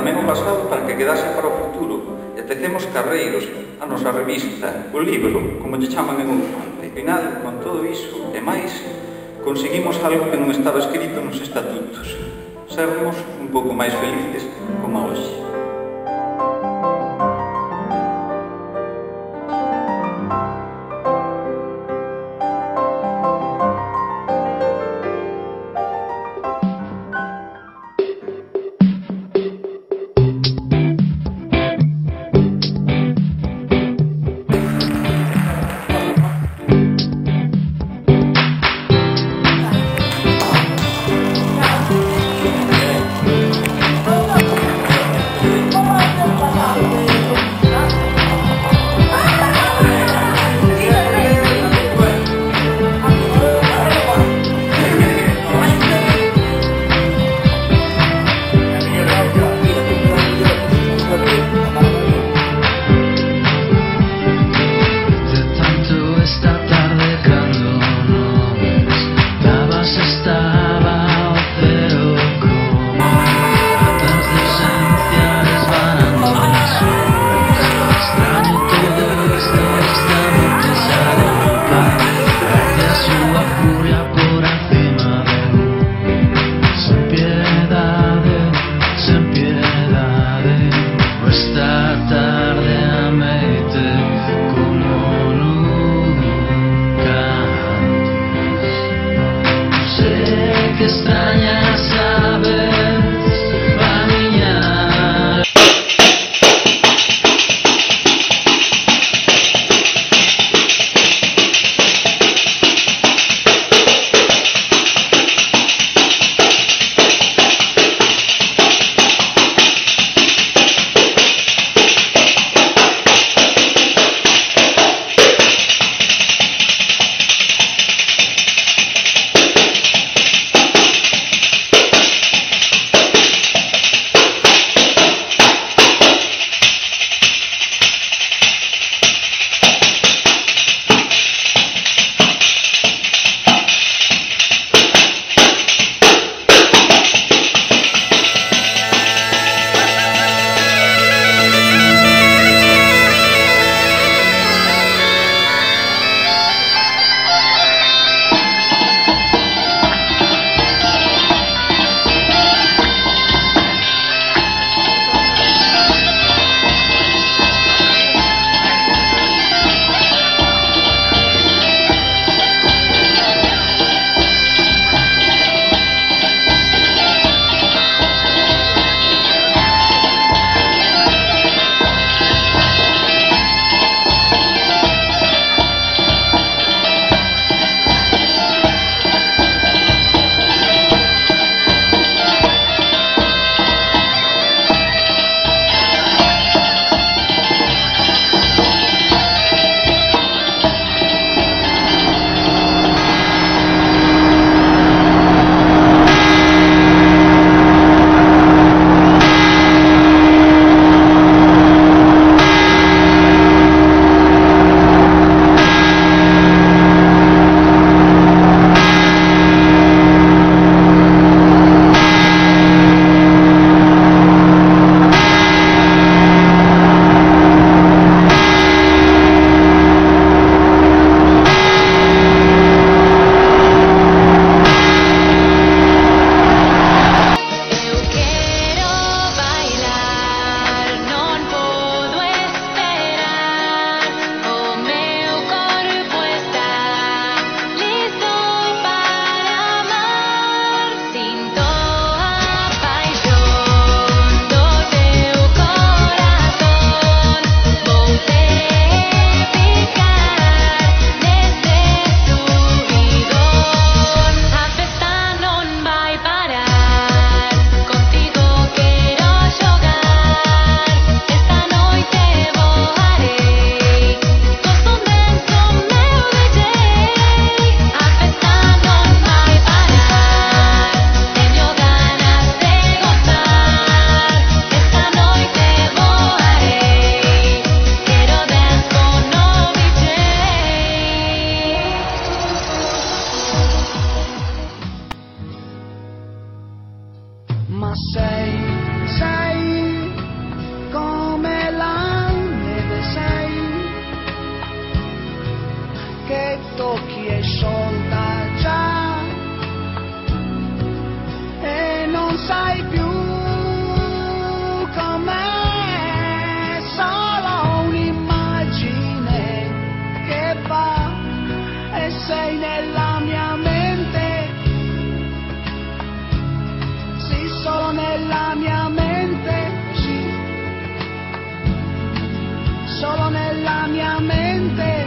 Tamén o pasado para que quedase para o futuro e tecemos carreiros a nosa revista, o libro, como lle chaman en Horizonte. Ao final, con todo iso e máis, conseguimos algo que non estaba escrito nos estatutos: sermos un pouco máis felices como hoxe. ma sei come la neve, sei che tocchi e sciolta già e non sai più com'è, solo un'immagine che va e sei nella mia mente, sì, solo nella mia mente, sì, solo nella mia mente.